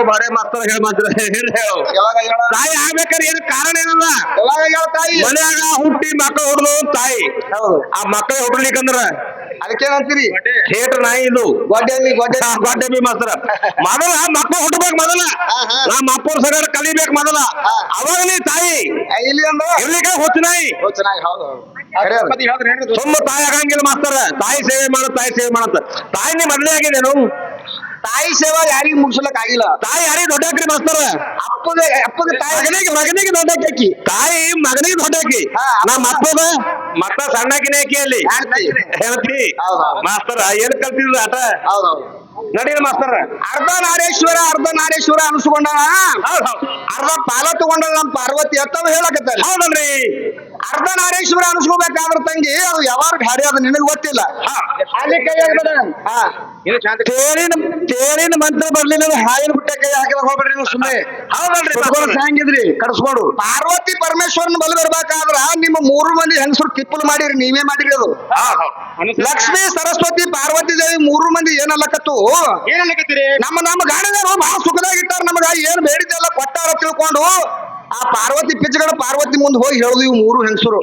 ಬಾರೆ ಮಾಸ್ತರ ಹೇಳ ಮಾತ್ರ ಹೇಳು ತಾಯಿ ಆಗ್ಬೇಕಾದ್ರೆ ಏನು ಕಾರಣ ಏನಲ್ಲ ತಾಯಿ ಮನ್ಯಾಗ ಹುಟ್ಟಿ ಮಕ್ಕಳು ಹೊಡೆದು ತಾಯಿ ಹೌದು ಆ ಮಕ್ಕಳು ಹೊಡ್ಲಿಕ್ಕಂದ್ರ ಅದಕ್ಕೇನಂತೀರಿ ಥಿಯೇಟರ್ ನಾಯಿ ಇದು ಗೊಡ್ಡೆ ಮಾಸ್ತರ ಮೊದಲ ಮಕ್ಕಳು ಹುಟ್ಟಬೇಕು ಮೊದಲ ನಮ್ಮ ಅಪ್ಪವ್ರ ಸಗಡ ಕಲಿಬೇಕು ಮೊದಲ ಅವಾಗಲೇ ತಾಯಿ ಇಲ್ಲಿ ಅಂದ್ರೆ ಇರ್ಲಿಕ್ಕೆ ಹುಚ್ಚ ನಾಯಿ ಹೌದು ಸುಮ್ಮ ತಾಯಿ ಆಗಂಗಿಲ್ಲ ಮಾಸ್ತರ ತಾಯಿ ಸೇವೆ ಮಾಡತ್ತ ತಾಯಿ ನೀ ಮೊದಲೇ ಆಗಿದ್ದೇನು ತಾಯಿ ಸೇವಾ ಯಾರಿಗೂ ಮುಗಿಸ್ಲಕ್ ಆಗಿಲ್ಲ ತಾಯಿ ಯಾರಿಗೆ ದೊಡ್ಡ ಹಾಕ್ರಿ ಮಾಸ್ತರ ಅಪ್ಪಗೆ ತಾಯಿ ಮಗನಿಗೆ ದೊಡ್ಡ ಹಾಕಿ ತಾಯಿ ಮಗನಿಗೆ ದೊಡ್ಡ ಹಾಕಿ ನಮ್ಮ ಅಪ್ಪಗ ಮತ್ತ ಸಣ್ಣಕಿನ ಹಾಕಿ ಅಲ್ಲಿ ಹೇಳ್ತಿ ಮಾಸ್ತರ ಏನ್ ಕಲ್ತಿದ್ರು ಆಟ ಹೌದೌದು ನಡೀರಿ ಮಾಸ್ತರ ಅರ್ಧ ನಾರೇಶ್ವರ ಅನಿಸ್ಕೊಂಡಾಳ ಅರ್ಧ ಪಾಲ ತಗೊಂಡ ನಮ್ ಪಾರ್ವತಿ ಅತ್ತವ ಹೇಳಕತ್ತ ಹೌದಲ್ರಿ ಅರ್ಧ ನಾರೇಶ್ವರ ಅನಿಸ್ಕೋಬೇಕಾದ್ರ ತಂಗಿ ಅದು ಯಾವಾಗ ಹಾಡಿ ಅದು ನಿನಗ್ ಗೊತ್ತಿಲ್ಲ ಅಲ್ಲಿ ಕೈ ತೇರಿನ ಮಂತ್ರ ಬರ್ಲಿಲ್ಲ ಹಾಯಿನ ಬಿಟ್ಟೆ ಕೈ ಹಾಕಿದ ಹೋಗ್ಬೇಡ್ರಿ ನೀವು ಸುಮ್ಮನೆ ಹೌದಲ್ರಿ ಹಂಗಿದ್ರಿ ಕಟ್ಸ್ಕೊಡು ಪಾರ್ವತಿ ಪರಮೇಶ್ವರನ್ ಬಲ್ ಬರ್ಬೇಕಾದ್ರ ನಿಮ್ಮ 3 ಮಂದಿ ಹೆಂಗಸರು ತಿಪ್ಪಲು ಮಾಡಿರಿ ನೀವೇ ಮಾಡಿರಿ ಅದು ಲಕ್ಷ್ಮೀ ಸರಸ್ವತಿ ಪಾರ್ವತಿ ದೇವಿ 3 ಮಂದಿ ಏನಲ್ಲಕತ್ತು ಏನಲ್ಲಕತ್ತೀರಿ ನಮ್ಮ ಗಾಡಿದವರು ಬಹಳ ಸುಖದಾಗಿಟ್ಟಾರ ನಮಗ ಏನ್ ಬೇಡಿದ್ದೆಲ್ಲ ಕೊಟ್ಟಾರ ತಿಳ್ಕೊಂಡು ಆ ಪಾರ್ವತಿ ಪಿಚ್ಚಗಡ ಪಾರ್ವತಿ ಮುಂದೆ ಹೋಗಿ ಹೇಳುದು ಇವು 3 ಹೆಂಗಸರು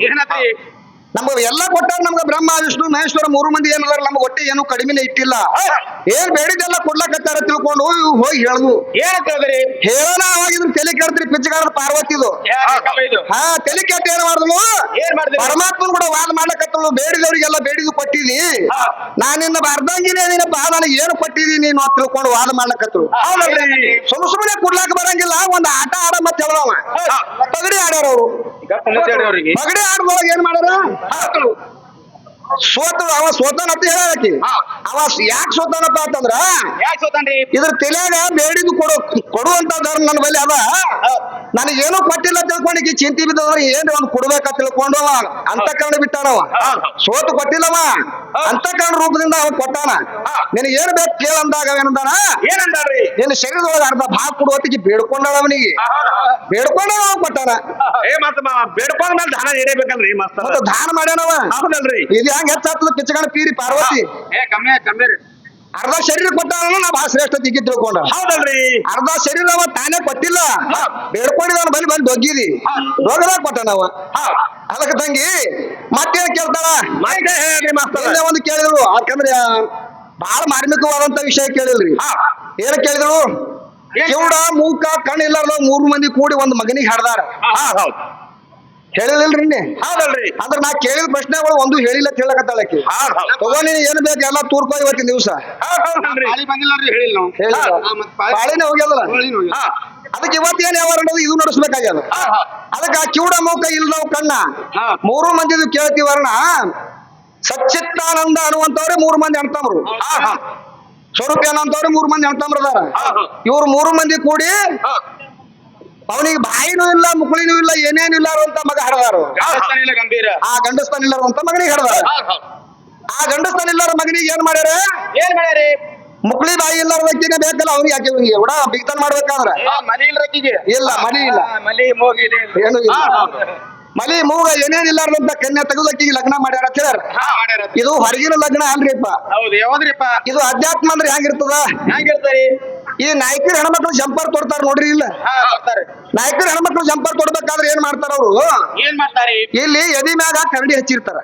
ನಮ್ಗ ಎಲ್ಲ ಕೊಟ್ಟಾರ ನಮ್ಗ ಬ್ರಹ್ಮ ವಿಷ್ಣು ಮಹೇಶ್ವರ 3 ಮಂದಿ ಏನಲ್ಲ ನಮ್ಗೆ ಒಟ್ಟೆ ಏನು ಕಡಿಮೆನೆ ಇಟ್ಟಿಲ್ಲ ಏನ್ ಬೇಡಿದ್ದೆಲ್ಲ ಕೊಡ್ಲಕತ್ತಾರ ತಿಳ್ಕೊಂಡು ಇವು ಹೋಗಿ ಹೇಳುದು ಹೇಳೋಣ ಅವಾಗ ಇದ್ರ ತಲೆ ಕೆಡ್ತ್ರಿ ಪಿಚ್ಚಗಾರ ಪಾರ್ವತಿದು ತಲೆ ಕೆಟ್ಟ ಏನ್ ಮಾಡಿದ್ಲು ಪರಮಾತ್ಮನ್ ಕೂಡ ವಾದ ಮಾಡ್ಲಕತ್ತಳು ಬೇಡಿದವ್ರಿಗೆಲ್ಲ ಬೇಡಿದು ಕೊಟ್ಟಿದಿ ನಾನಿನ್ನ ಅರ್ಧಂಗಿನೇ ನೀನಪ್ಪ ನನಗೆ ಏನು ಕೊಟ್ಟಿದಿ ನೀನು ಅಂತ ತಿಳ್ಕೊಂಡು ವಾದ ಮಾಡ್ಲಕತ್ತಳು ಸುಮ್ಮನೆ ಕೊಡ್ಲಾಕ ಬರಂಗಿಲ್ಲ ಒಂದ್ ಆಟ ಆಡ ಮತ್ತೆ ಹೇಳವ ಪಗಡಿ ಆಡ್ಯಾರ ಅವರು ಪಗಡಿ ಆಡ್ದೊಳಗ ಏನ್ ಮಾಡ್ಯಾರ ಅವ ಸೋತಾನಂತ ಹೇಳಕ್ಕೆ ಅವ ಯಾಕೆ ಸೋತಾನಪ್ಪ ಅಂತಂದ್ರ ಇದ್ರ ತಲೆಯಾಗ ಬೇಡಿದು ಕೊಡುವಂತ ನನ್ನ ಬಳಿ ಅದ ನನಗೇನು ಕೊಟ್ಟಿಲ್ಲ ತಿಳ್ಕೊಂಡಿಗೆ ಚಿಂತೆ ಬಿದ್ದವ್ರ ಏನ್ ಒಂದ್ ಕೊಡ್ಬೇಕಂತ ತಿಳ್ಕೊಂಡು ಅವ ಅಂತಃಕರಣ ಬಿಟ್ಟಾನವ ಸೋತು ಕೊಟ್ಟಿಲ್ಲವ ಅಂತಃಕರಣ ರೂಪದಿಂದ ಅವ ಕೊಟ್ಟಾನ ನಿನಗೆ ಏನ್ ಬೇಕು ಕೇಳಂದಾಗ ಏನಂದಾನ ಏನಂದಾರ್ರಿ ನಿನ್ನ ಶರೀರದೊಳಗೆ ಅರ್ಧ ಭಾಗ ಕೊಡುವತ್ತಿಗೆ ಬೇಡ್ಕೊಂಡಾಳ ಅವನಿಗೆ ಬೇಡ್ಕೊಂಡ ಅವ ಕೊಟ್ಟಾನ ಬೇಡ್ಕೊಂಡ ಮೇಲೆ ದಾನ ನೀಡಬೇಕಲ್ರಿ ಮತ್ತೆ ದಾನ ಮಾಡ್ಯಾನವ ಹೌದಲ್ರಿ ಇದು ಹೆಂಗ್ ಹೆಚ್ಚಾಗ್ತದ ಪಿಚ್ಚಗಣ ಪೀರಿ ಪಾರ್ವತಿ ಅರ್ಧ ಶರೀರ ಕೊಟ್ಟಾನ ನಾ ಬಹಳ ಶ್ರೇಷ್ಠ ತಿಕ್ಕಿ ತಿಳ್ಕೊಂಡ ಹೌದಲ್ರಿ ಅರ್ಧ ಶರೀರ ಅವ ತಾನೇ ಕೊಟ್ಟಿಲ್ಲ ಬೇಡ್ಕೊಂಡಿದವನ ಬಲಿ ಬಂದು ದೊಗ್ಗಿದಿ ದೊಗ್ಗದಾಗ ಕೊಟ್ಟನವ ಅದಕ್ಕೆ ತಂಗಿ ಮತ್ತೇನ್ ಕೇಳ್ತಾಳ ಒಂದು ಕೇಳಿದ್ರು ಯಾಕಂದ್ರೆ ಬಹಳ ಮಾರ್ಮಿಕವಾದಂತ ವಿಷಯ ಕೇಳಿಲ್ರಿ ಏನ್ ಕೇಳಿದ್ರು ಕಿವುಡ ಮೂಕ ಕಣ್ಣು ಇಲ್ಲಾರ್ದ 3 ಮಂದಿ ಕೂಡಿ ಒಂದ್ ಮಗನಿಗೆ ಹಾಡ್ದಾರ ಹೇಳಿಲ್ರಿ ಹೌದಲ್ರಿ ಅಂದ್ರ ನಾ ಕೇಳಿದ ಪ್ರಶ್ನೆಗಳು ಒಂದು ಹೇಳಿಲ್ಲ ಹೇಳಕತ್ತಾಳಕಿ ತಗೋ ನೀನ್ ಏನ್ ಬೇಕು ಎಲ್ಲಾ ತೂರ್ಕೊ ಇವತ್ತಿನ ದಿವಸ ಪಾಳಿನೇ ಹೋಗ್ಯದಲ್ಲ ಅದಕ್ಕೆ ಇವತ್ತು ಏನ್ ಯಾವ ಇದು ನಡೆಸ್ಬೇಕಾಗ್ಯದ ಅದಕ್ಕೆ ಆ ಕಿವುಡ ಮೂಕ ಇಲ್ದವ್ ಕಣ್ಣ 3 ಮಂದಿದು ಕೇಳ್ತೀವರ್ಣ ಸಚ್ಚಿತ್ತಾನಂದ ಅನ್ನುವಂತವ್ರೆ 3 ಮಂದಿ ಅಣ್ತಮ್ರು ಸ್ವರೂಪ್ಯಾನ ಅಂತವ್ರೆ 3 ಮಂದಿ ಅಣ್ತಮ್ರದಾರ ಇವ್ರು 3 ಮಂದಿ ಕೂಡಿ ಅವನಿಗೆ ಬಾಯಿನೂ ಇಲ್ಲ ಮುಕುಳಿನೂ ಇಲ್ಲ ಏನೇನಿಲ್ಲ ಅಂತ ಮಗ ಹಡದಾರು ಆ ಗಂಡಸ್ತಾನ ಇಲ್ಲಾರ ಅಂತ ಮಗನಿಗೆ ಹಡದಾರ ಆ ಗಂಡಸ್ತಾನ ಇಲ್ಲಾರ ಮಗನಿಗೆ ಏನ್ ಮಾಡ್ಯಾರ ಮುಕ್ಳಿ ಬಾಯಿ ಇಲ್ಲಾರ ವ್ಯಕ್ತಿನೇ ಬೇಕಲ್ಲ ಅವ್ನಿಗೆ ಯಾಕೆ ಕೂಡ ಬಿಗ್ತಾನ ಮಾಡ್ಬೇಕಾದ್ರ ಇಲ್ಲ ಮಲಿ ಇಲ್ಲ ಏನು ಇಲ್ಲ ಮಲಿ ಮೂಗ ಏನೇನಿಲ್ಲಾರ್ದಂತ ಕನ್ಯಾ ತೆಗೆದಕ್ಕಿಗೆ ಲಗ್ನ ಮಾಡ್ಯಾರ ಅಂತ ಹೇಳ್ಯಾರ ಇದು ಹೊರಗಿನ ಲಗ್ನ ಅಲ್ರಿಪ್ಪ ಇದು ಅಧ್ಯಾತ್ಮ ಅಂದ್ರೆ ಹೆಂಗಿರ್ತದ ಈ ನಾಯಕರು ಹೆಣ್ಮಕ್ಳು ಜಂಪರ್ ತೊಡ್ತಾರ ನೋಡ್ರಿ ಇಲ್ಲ ನಾಯಕರು ಹೆಣ್ಮಕ್ಳು ಜಂಪರ್ ತೊಡ್ಬೇಕಾದ್ರೆ ಏನ್ ಮಾಡ್ತಾರ ಅವರು ಇಲ್ಲಿ ಎದಿ ಮ್ಯಾಗ ಕರಡಿ ಹಚ್ಚಿರ್ತಾರ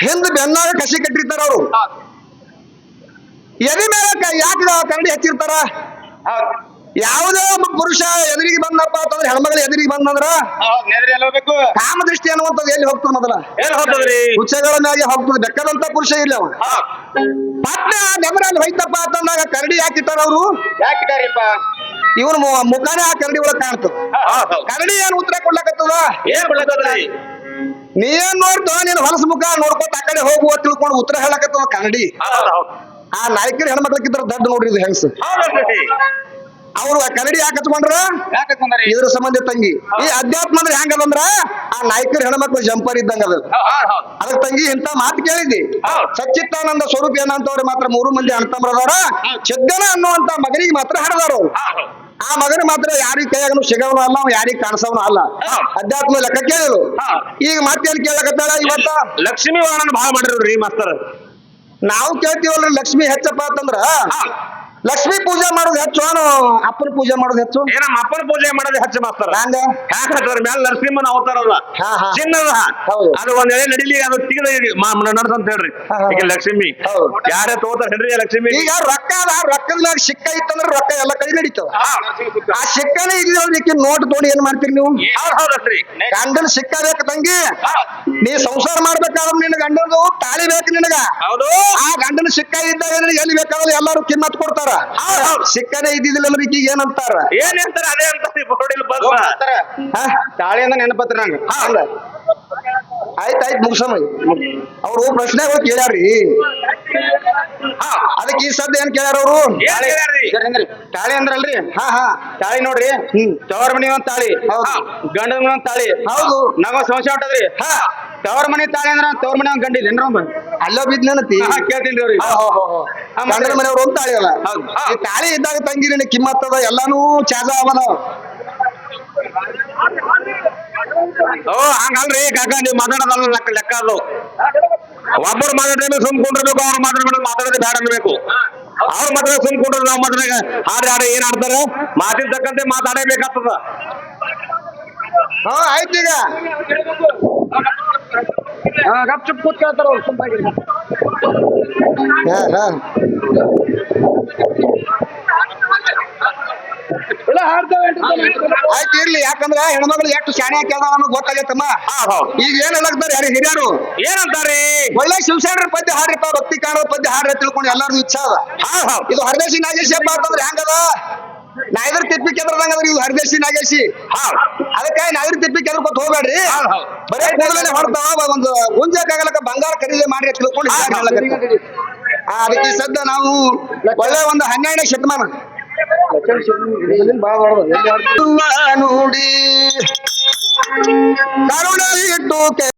ಹಿಂದ್ ಬೆನ್ನಾಗ ಕಸಿ ಕಟ್ಟಿರ್ತಾರ ಅವರು ಎದಿ ಮ್ಯಾಗ ಯಾಕೆ ಕರಡಿ ಹಚ್ಚಿರ್ತಾರ ಯಾವುದೇ ಒಬ್ಬ ಪುರುಷ ಎದುರಿಗೆ ಬಂದಪ್ಪ ಅಂತಂದ್ರೆ ಹೆಣ್ಮಗಳು ಎದುರಿಗೆ ಬಂದಂದ್ರ ಕಾಮದೃಷ್ಟಿ ಅನ್ನುವಂಥದ್ದು ಎಲ್ಲಿ ಹೋಗ್ತದ ಮೊದಲ ಹುಚ್ಚಗಳ ಮ್ಯಾಗೆ ಹೋಗ್ತದೆ ಬೆಕ್ಕದಂತ ಪುರುಷ ಇಲ್ಲ ಅವ ಪಟ್ನ ನೆಮರಲ್ಲಿ ಹೋಯ್ತಪ್ಪ ಅಂತಂದಾಗ ಕರಡಿ ಯಾಕಿಟ್ಟಾರ ಅವರು ಇವನು ಮುಖಾನೇ ಆ ಕರಡಿ ಒಳಗ್ ಕಾಣ್ತದ ಕರಡಿ ಏನ್ ಉತ್ತರ ಕೊಡ್ಲಕತ್ತದ ನೀನ್ ನೋಡ್ತು ನೀನ್ ಹೊಲಸ ಮುಖ ನೋಡ್ಕೊತ ಆ ಕಡೆ ಹೋಗುವ ತಿಳ್ಕೊಂಡು ಉತ್ತರ ಹೇಳಕತ್ತದ ಕರಡಿ ಆ ನಾಯಕರು ಹೆಣ್ಮಕ್ಳಕ್ಕಿದ್ರ ದಡ್ಡ ನೋಡ್ರಿ ಇದು ಹೆಂಗಸ ಅವ್ರು ಕನ್ನಡಿ ಯಾಕೆ ಹಚ್ಕೊಂಡ್ರ ಇದ್ರ ಸಂಬಂಧ ತಂಗಿ ಈ ಅಧ್ಯಾತ್ಮ ಅಂದ್ರೆ ಹೆಂಗದಂದ್ರ ಆ ನಾಯಕರು ಹೆಣ್ಮಕ್ಳು ಜಂಪರ್ ಇದ್ದಂಗ ಅದ ಅದಕ್ಕೆ ತಂಗಿ ಇಂತ ಮಾತು ಕೇಳಿದ್ದಿ ಸಚ್ಚಿತ್ತಾನಂದ ಸ್ವರೂಪ ಏನಂತವ್ರೆ ಮಾತ್ರ 3 ಮಂದಿ ಅಣ್ತಮ್ರದಾರ ಚಿದ್ದನ ಅನ್ನುವಂತ ಮಗನಿಗೆ ಮಾತ್ರ ಹಡದಾರ ಆ ಮಗನ ಮಾತ್ರ ಯಾರಿಗ ಕೈಯಾಗನು ಸಿಗವನು ಅಲ್ಲ ಅವ್ ಯಾರಿಗ ಕಾಣಿಸವನು ಅಲ್ಲ ಅಧ್ಯಾತ್ಮ ಲೆಕ್ಕ ಕೇಳಿದ್ರು ಈಗ ಮತ್ತೇನ್ ಕೇಳಕತ್ತಾಳ ಇವತ್ತ ಲಕ್ಷ್ಮೀ ವರ್ಣನ ಭಾಳ ಮಾಡಿರ್ರಿ ಮಾಸ್ತರ್ ನಾವು ಕೇಳ್ತೀವಲ್ರಿ ಲಕ್ಷ್ಮಿ ಹೆಚ್ಚಪ್ಪ ಅಂತಂದ್ರ ಲಕ್ಷ್ಮೀ ಪೂಜೆ ಮಾಡೋದು ಹೆಚ್ಚು ಅಪ್ಪನ ಪೂಜೆ ಮಾಡೋದು ಹೆಚ್ಚು ಏ ನಮ್ಮ ಅಪ್ಪನ ಪೂಜೆ ಮಾಡೋದು ಹೆಚ್ಚು ಮಾಸ್ತರ ಹಂಗ ಯಾಕೆ ಹೇಳ್ತಾರೆ ಮ್ಯಾಲ ನರಸಿಂಹನ ಅವತಾರ ಅದ ಹಾ, ಹಾ. ಚಿನ್ನದ ಹೌದು. ಅದು ಒಂದ್ ಎಳೆ ನಡಿಲಿ ಅದು ತೆಗೆದ ನಡ್ಸಂತ ಹೇಳ್ರಿ ಹಾ, ಹಾ. ಈಗ ಲಕ್ಷ್ಮಿ ಹೌದು. ಯಾರೇ ತಗೋತಾರ ಹೇಳ್ರಿ ಲಕ್ಷ್ಮಿ ಈಗ ರೊಕ್ಕ ರೊಕ್ಕದ ಮ್ಯಾಗ ಸಿಕ್ಕ ಇತ್ತಂದ್ರೆ ರೊಕ್ಕ ಎಲ್ಲ ಕೈ ನಡೀತಾವ ಆ ಸಿಕ್ಕನೇ ಇದಕ್ಕೆ ನೋಟ್ ತೊಗೊಂಡು ಏನ್ ಮಾಡ್ತೀರಿ ನೀವು ಹೌದಲ್ರಿ ಗಂಡನ ಸಿಕ್ಕ ಬೇಕು ತಂಗಿ ನೀ ಸಂಸಾರ ಮಾಡ್ಬೇಕಾದ್ರೆ ನಿನ್ನ ಗಂಡನದು ತಾಳಿ ಬೇಕು ನಿನಗ ಹೌದು ಆ ಗಂಡನ ಸಿಕ್ಕ ಇದ್ದಾಗ ನಿನಗೆ ಎಲ್ಲಿ ಬೇಕಾದ್ರೆ ಎಲ್ಲಾರು ಕಿಮ್ಮತ್ ಕೊಡ್ತಾರ ಸಿಕ್ಕನೇ ಇದ್ದಿದ್ದಿಲ್ಲ ಅಂದ್ರೆ ಈಗ ಏನಂತಾರ ಏನ್ ಹೇಳ್ತಾರ ಅದೇ ಅಂತಾರೆ ಬೋರ್ಡಿಲ್ ಬಸ್ ತಾಳಿಯಿಂದ ನೆನಪತ್ರ ನಂಗ ಆಯ್ತಾಯ್ತು ಮುಗಿಸಮ ಅವ್ರು ಪ್ರಶ್ನೆಗಳು ಕೇಳ್ಯಾರ್ರಿ ಅದಕ್ಕೆ ಈ ಸದ್ಯ ಏನ್ ಕೇಳ್ಯಾರ ಅವರು ತಾಳಿ ಅಂದ್ರಲ್ರಿ ಹಾ ಹಾ ತಾಳಿ ನೋಡ್ರಿ ತವರ ಮನಿ ಒಂದ್ ತಾಳಿ ಹೌದು. ಗಂಡನ ಮನಿ ಒಂದ್ ತಾಳಿ ಹೌದು ನಾವ ಸಂಶಯ ಹೊಂಟದ್ರಿ ಹಾ ತವರ ಮನಿ ತಾಳಿ ಅಂದ್ರ ತವರ ಮನಿ ಒಂದ್ ಗಂಡ ಇಲ್ಲೇನ್ರ ಒಂದ್ ಅಲ್ಲ ಬಿದ್ನತಿ ಕೇಳ್ತೀನಿ ಅವ್ರಿಗೆ ಗಂಡನ ಮನೆಯವ್ರು ಒಂದು ತಾಳಿ ಅಲ್ಲ ಹೌದು. ಈ ತಾಳಿ ಇದ್ದಾಗ ತಂಗಿ ನಿನಗೆ ಕಿಮ್ಮತ್ ಅದ ಎಲ್ಲಾನು ಚಾಜ ಅವನ ಓ ಹಂಗಲ್ರಿ ಕಾಕ ನೀವ್ ಮಾತಾಡೋದಲ್ಲ ಲೆಕ್ಕ ಅದು ಒಬ್ಬರು ಮಾತಾಡ್ಬೇಕು ಸುಮ್ಕೊಂಡಿರ್ಬೇಕು ಅವ್ರು ಮಾತಾಡೋದು ಬೇಡ ಅನ್ಬೇಕು ಅವ್ರ ಮಾತ್ರ ಸುಮ್ಕೊಂಡ್ರೆ ನಾವ್ ಮಾತ್ರ ಹಾಡು ಏನ್ ಆಡ್ತಾರ ಮಾತಿನ ತಕ್ಕಂತೆ ಮಾತಾಡಬೇಕಾಗ್ತದ ಹಾ ಆಯ್ತು ಈಗ ಗಪ್ ಚುಪ್ ಕೂತ್ ಕೇಳ್ತಾರ ಅವ್ರು ಸುಮ್ಮಾಗಿ ಹಾ ಹಾ ಇಲ್ಲ ಹಾಡ್ತಾವೆ ಆಯ್ತು ಇರ್ಲಿ ಯಾಕಂದ್ರ ಹೆಣ್ಮಗಳು ಎಷ್ಟು ಶಾಣೆ ಹಾಕ್ಯಾವ ಅನ್ನೋದು ಗೊತ್ತಾಗೈತಮ್ಮ ಈಗ ಏನ್ ಹೇಳಕ್ತಾರೆ ಯಾರು ಹಿರಿಯರು ಏನಂತಾರಿ ಒಳ್ಳೆ ಶಿವಶರಣರ ಪದ್ಯ ಹಾಡ್ರಿಪ್ಪ ಭಕ್ತಿ ಕಾಣೋದ್ ಪದ್ಯ ಹಾಡ್ರಿ ತಿಳ್ಕೊಂಡು ಎಲ್ಲಾರ್ದು ಇಚ್ಛಾ ಅದ ಇದು ಹರದೇಶಿ ನಾಗೇಶಿ ಹಬ್ಬ ಅಂತಂದ್ರೆ ಹೆಂಗದ ನಾಯ್ದ್ರ ತಿಪ್ಪಿ ಕೆದ್ರದಂಗದ್ರಿ ಇದು ಹರದೇಶಿ ನಾಗೇಶಿ ಅದಕ್ಕೆ ನಾಯ್ದ್ರ ತಿಪ್ಪಿ ಕೆದ್ರಕೊತ್ ಹೋಗ್ಬೇಡ್ರಿ ಬರೇ ಕೂದಲೇ ಹೊಡ್ತಾವ ಒಂದು ಗುಂಜಕ್ಕಾಗಲಕ್ಕ ಬಂಗಾರ ಖರೀದಿ ಮಾಡಿ ತಿಳ್ಕೊಂಡು ಅದಕ್ಕೆ ಈ ಸದ್ಯ ನಾವು ಒಳ್ಳೆ ಒಂದು 12ನೇ ಶತಮಾನ ನೋಡಿ ಕರುಣ ಇಟ್ಟು